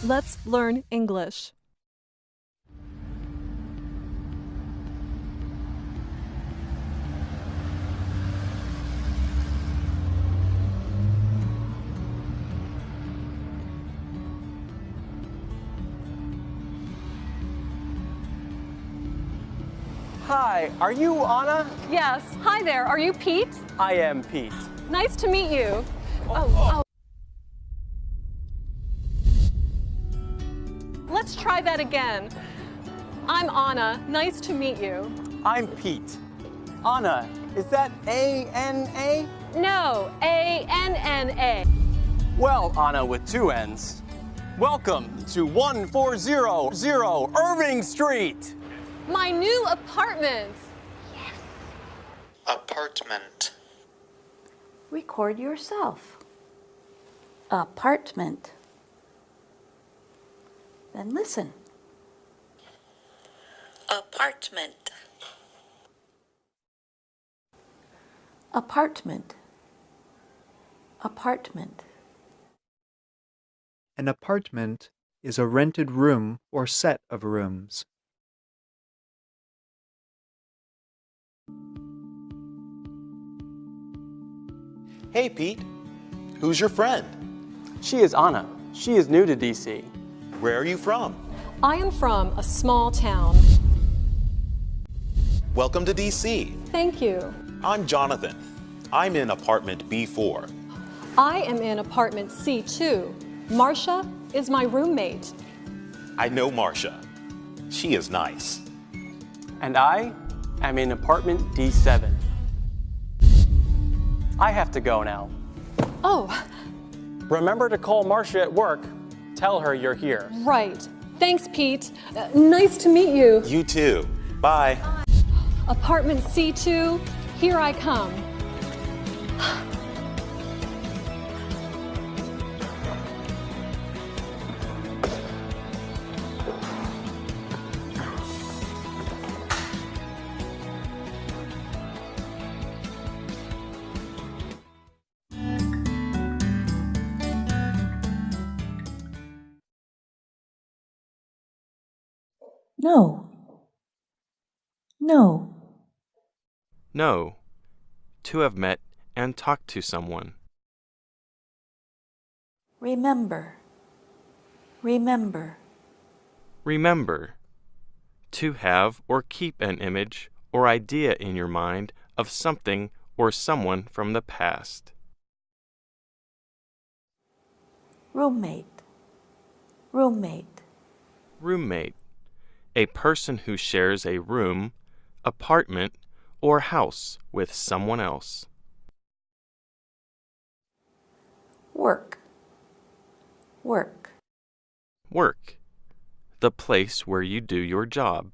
Let's learn English. Hi, are you Anna? Yes. Hi there. Are you Pete? I am Pete. Nice to meet you. Oh. Let's try that again. I'm Anna. Nice to meet you. I'm Pete. Anna, is that A-N-A? No, A-N-N-A. Well, Anna with two N's. Welcome to 1400 Irving Street. My new apartment. Apartment. Record yourself. Apartment. Then listen. Apartment. Apartment. Apartment. An apartment is a rented room or set of rooms. Hey, Pete. Who's your friend? She is Anna. She is new to DC. Where are you from? I am from a small town. Welcome to DC. Thank you. I'm Jonathan. I'm in apartment B4. I am in apartment C2. Marcia is my roommate. I know Marcia. She is nice. And I am in apartment D7. I have to go now. Oh, Remember to call Marcia at work. Tell her you're here. right. Thanks, Pete. Nice to meet you. You too. Bye. Apartment C2, here I come. No. No. No. To have met and talked to someone. Remember. Remember. Remember. To have or keep an image or idea in your mind of something or someone from the past. Roommate. Roommate. Roommate. A person who shares a room, apartment, or house with someone else. Work. Work. Work. The place where you do your job.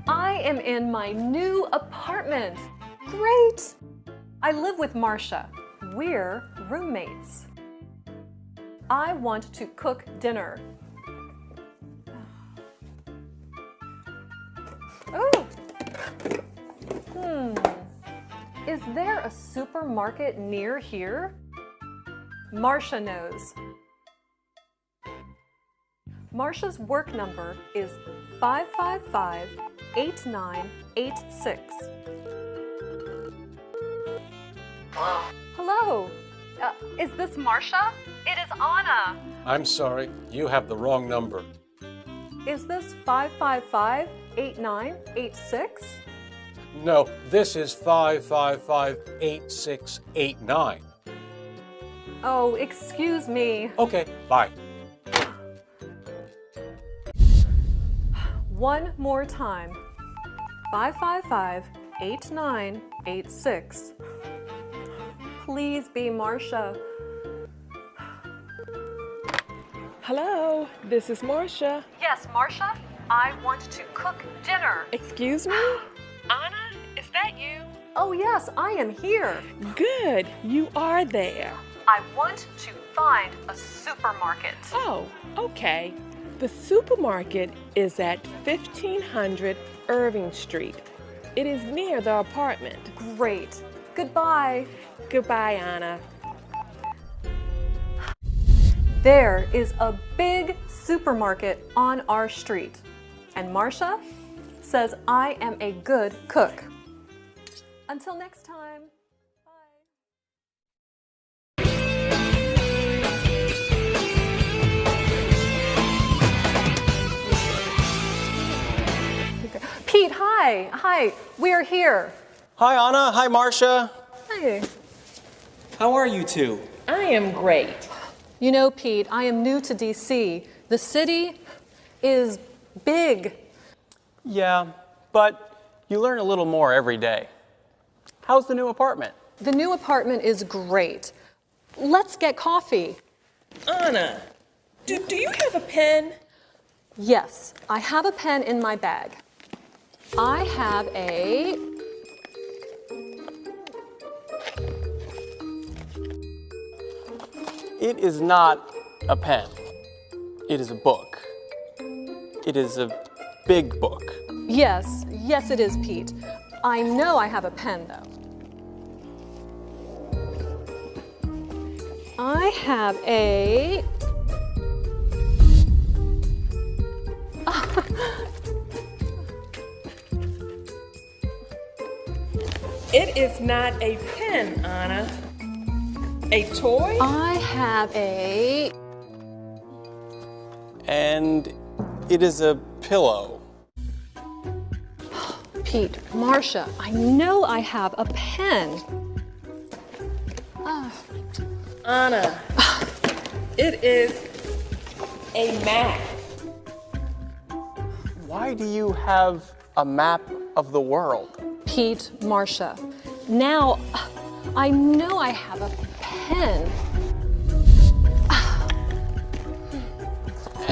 I am in my new apartment. Great! I live with Marcia. We're roommates. I want to cook dinner. Oh! Is there a supermarket near here? Marcia knows. Marcia's work number is 555-8986. Hello. Is this Marcia? It is Anna. I'm sorry, you have the wrong number. Is this 555-8986? No, this is 555-8689. Oh, excuse me. Okay, bye. One more time. 555-8986. Please be Marcia. Hello, this is Marcia. Yes, Marcia. I want to cook dinner. Excuse me? Anna is that you? Oh, yes, I am here. Good, you are there. I want to find a supermarket. Oh, okay. The supermarket is at 1500 Irving Street. It is near the apartment. Great. Goodbye. Goodbye, Anna. There is a big supermarket on our street. And Marcia says I am a good cook. Until next time. Pete, hi. Hi, we're here. Hi, Anna. Hi, Marcia. Hi. How are you two? I am great. You know, Pete, I am new to DC. The city is big. Yeah, but you learn a little more every day. How's the new apartment? The new apartment is great. Let's get coffee. Anna, do you have a pen? Yes, I have a pen in my bag. I have a... It is not a pen. It is a book. It is a big book. Yes, it is, Pete. I know I have a pen, though. I have a... It is not a pen, Anna. A toy? I have a... And it is a pillow. Pete, Marcia, I know I have a pen. Anna, it is a map. Why do you have a map of the world? Pete, Marcia, now I know I have a pen.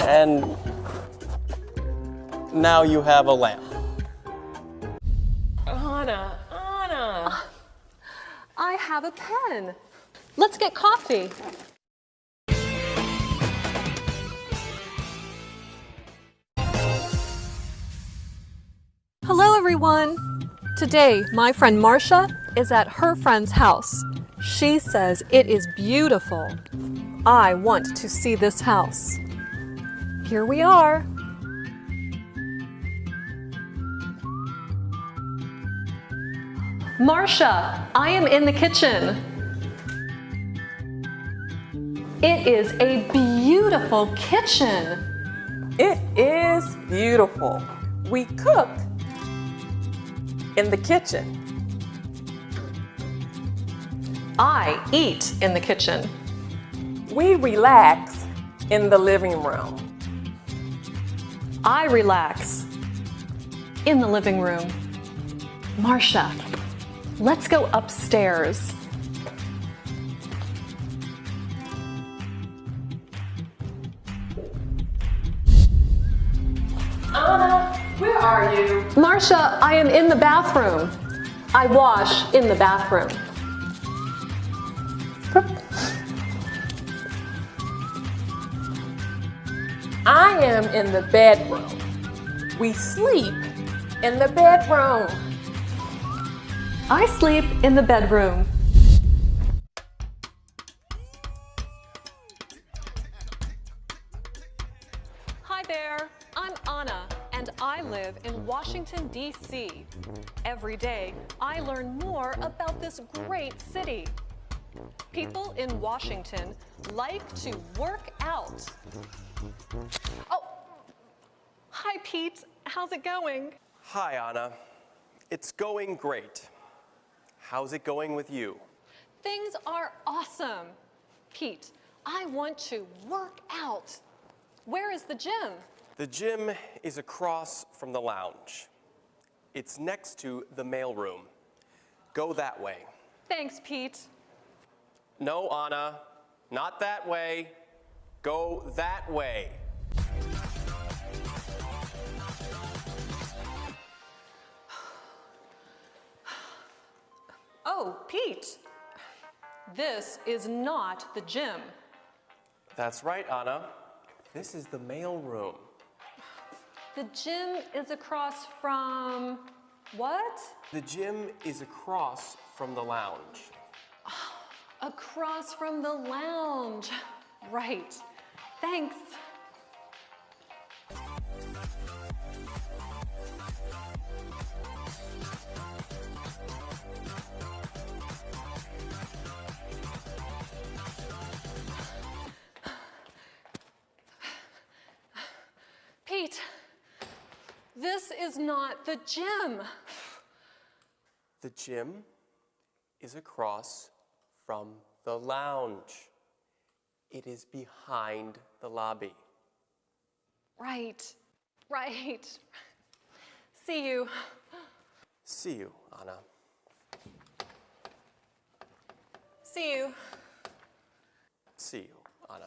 And now you have a lamp. Anna. I have a pen. Let's get coffee. Hello, everyone. Today, my friend Marcia is at her friend's house. She says it is beautiful. I want to see this house. Here we are. Marcia, I am in the kitchen. It is a beautiful kitchen. It is beautiful. We cooked in the kitchen. I eat in the kitchen. We relax in the living room. I relax in the living room. Marcia, let's go upstairs. Anna, where are you? Marcia, I am in the bathroom. I wash in the bathroom. I am in the bedroom. We sleep in the bedroom. I sleep in the bedroom. Hi there, I'm Anna, and I live in Washington, D.C. Every day, I learn more about this great city. People in Washington like to work out. Oh, hi, Pete. How's it going? Hi, Anna. It's going great. How's it going with you? Things are awesome. Pete, I want to work out. Where is the gym? The gym is across from the lounge. It's next to the mailroom. Go that way. Thanks, Pete. No, Anna, not that way. Go that way. Oh, Pete, this is not the gym. That's right, Anna. This is the mail room. The gym is across from what? The gym is across from the lounge. Across from the lounge. Right. Thanks. Pete, this is not the gym. The gym is across from the lounge. It is behind the lobby. Right, right. See you. See you, Anna. See you. See you, Anna.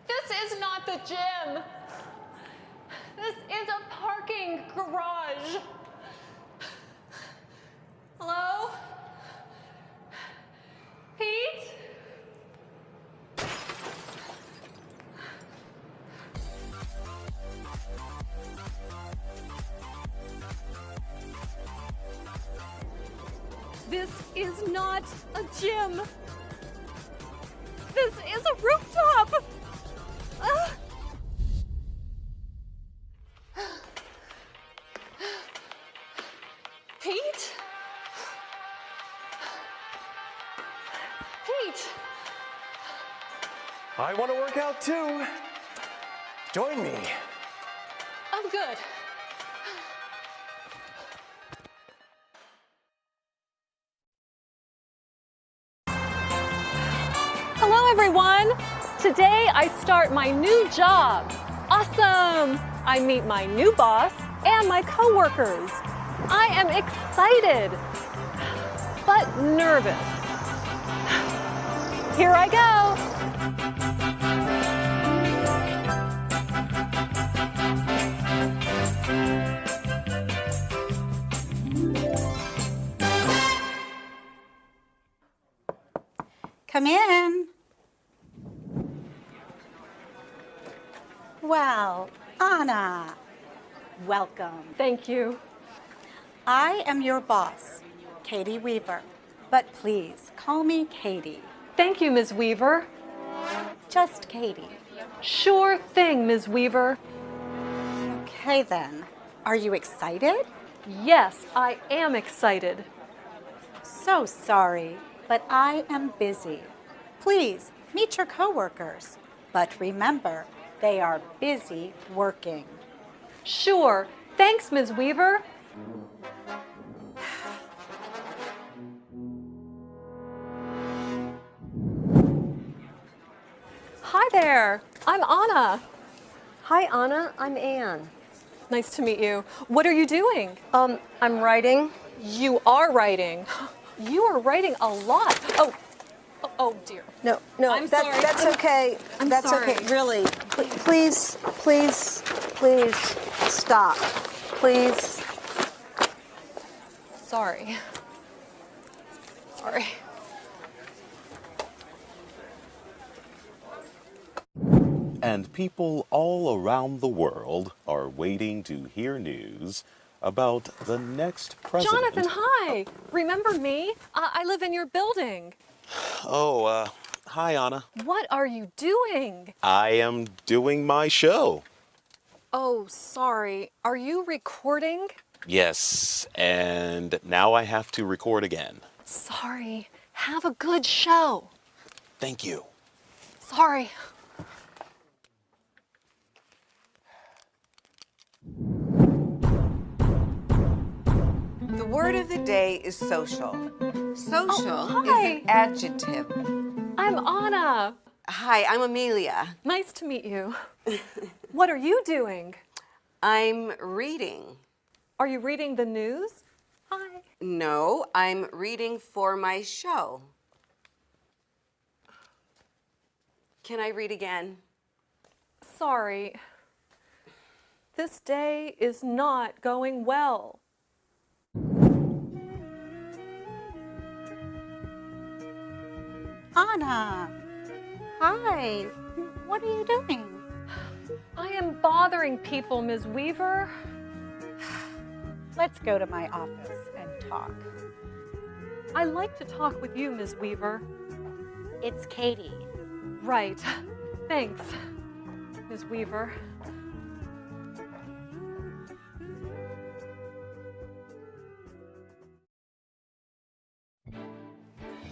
This is not the gym. This is a parking garage. Hello? Pete? This is not a gym. This is a rooftop. Pete? Pete? I want to work out too. Join me. I'm good. Hello, everyone. Today I start my new job. Awesome! I meet my new boss and my coworkers. I am excited, but nervous. Here I go. Come in. Well, Anna, welcome. Thank you. I am your boss, Katie Weaver, but please call me Katie. Thank you, Ms. Weaver. Just Katie. Sure thing, Ms. Weaver. Okay then, are you excited? Yes, I am excited. So sorry, but I am busy. Please meet your coworkers, but remember, they are busy working. Sure. Thanks, Ms. Weaver. Hi there. I'm Anna. Hi, Anna. I'm Anne. Nice to meet you. What are you doing? I'm writing. You are writing. You are writing a lot. Oh dear. No, I'm sorry. that's okay. I'm That's sorry. okay. Really. Please stop. Please. Sorry. Sorry. And people all around the world are waiting to hear news about the next president. Jonathan, hi. Remember me? I live in your building. Oh, hi, Anna. What are you doing? I am doing my show. Oh, sorry. Are you recording? Yes, and now I have to record again. Sorry. Have a good show. Thank you. Sorry. The word of the day is social. Social is hi. an adjective. I'm Anna. Hi, I'm Amelia. Nice to meet you. What are you doing? I'm reading. Are you reading the news? Hi. No, I'm reading for my show. Can I read again? Sorry. This day is not going well. Anna, hi. What are you doing? I am bothering people, Ms. Weaver. Let's go to my office and talk. I like to talk with you, Ms. Weaver. It's Katie. Right. Thanks, Ms. Weaver.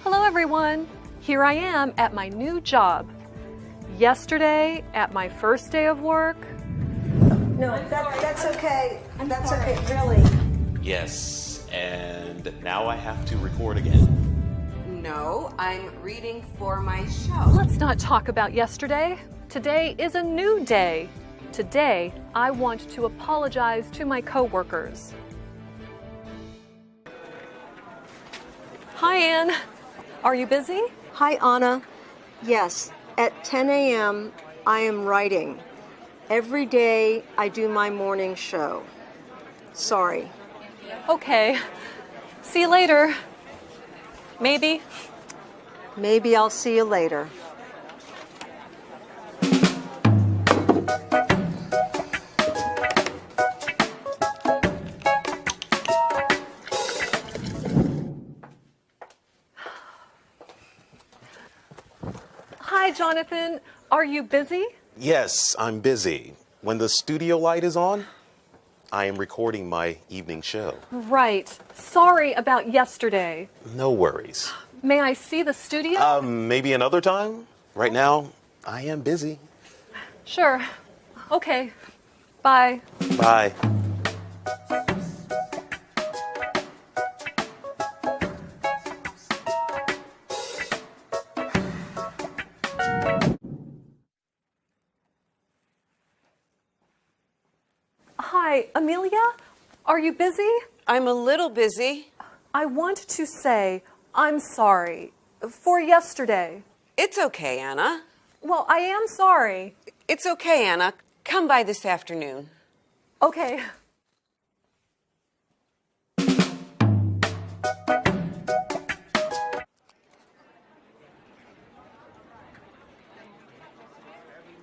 Hello, everyone. Here I am at my new job. Yesterday, at my first day of work. No, that's okay. That's okay, really. Yes, and now I have to record again. No, I'm reading for my show. Let's not talk about yesterday. Today is a new day. Today, I want to apologize to my coworkers. Hi, Anne. Are you busy? Hi, Anna. Yes, at 10 a.m. I am writing. Every day I do my morning show. Sorry. Okay. See you later. Maybe. Maybe I'll see you later. Hi, Jonathan. Are you busy? Yes, I'm busy. When the studio light is on, I am recording my evening show. Right. Sorry about yesterday. No worries. May I see the studio? Maybe another time? Right now, I am busy. Sure. Okay. Bye. Bye. Hi, Amelia? Are you busy? I'm a little busy. I want to say I'm sorry for yesterday. It's okay, Anna. Well, I am sorry. It's okay, Anna. Come by this afternoon. Okay.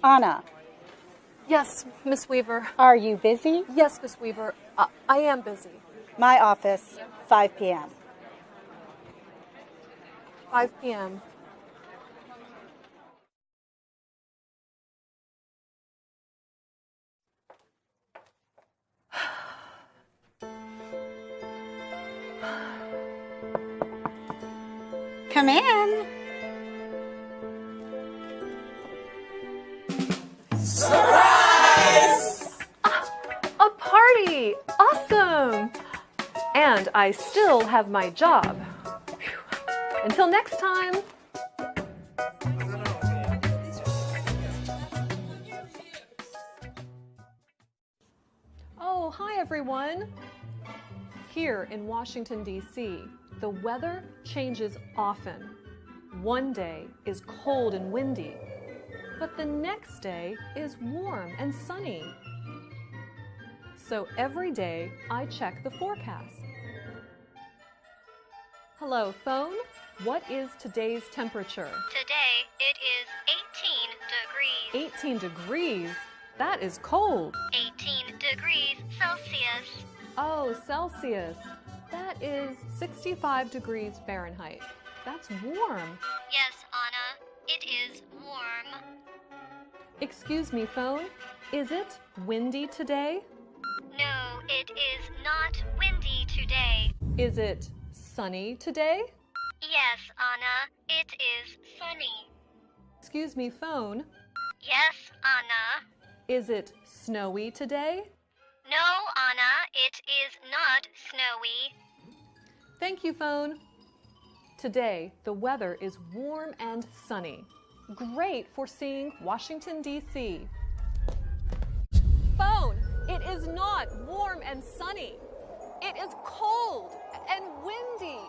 Anna, Yes, Miss Weaver. are you busy? Yes, Miss Weaver. I am busy. My office, 5 p.m. 5 p.m. Come in. A party! Awesome! And I still have my job. Phew. Until next time. Oh, hi everyone. Here in Washington, D.C., the weather changes often. One day is cold and windy, but the next day is warm and sunny. So every day I check the forecast. Hello, phone. What is today's temperature? Today it is 18 degrees. 18 degrees? That is cold. 18 degrees Celsius. Oh, Celsius. That is 65 degrees Fahrenheit. That's warm. Yes, Anna, it is warm. Excuse me, phone. Is it windy today? No, it is not windy today. Is it sunny today? Yes, Anna, it is sunny. Excuse me, phone. Yes, Anna. Is it snowy today? No, Anna, it is not snowy. Thank you, phone. Today, the weather is warm and sunny. Great for seeing Washington, D.C. Phone, it is not warm and sunny. It is cold and windy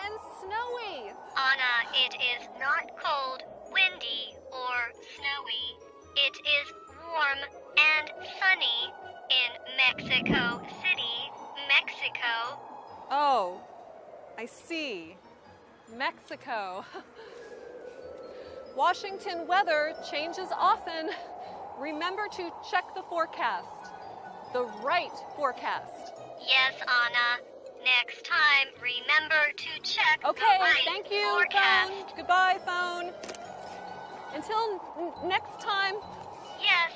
and snowy. Anna, it is not cold, windy, or It is warm and sunny in Mexico City, Mexico. Oh, I see. Mexico. Washington weather changes often. Remember to check the forecast. The right forecast. Yes, Anna. Next time, remember to check the right thank you, forecast. phone. Goodbye, phone. Until next time. Yes.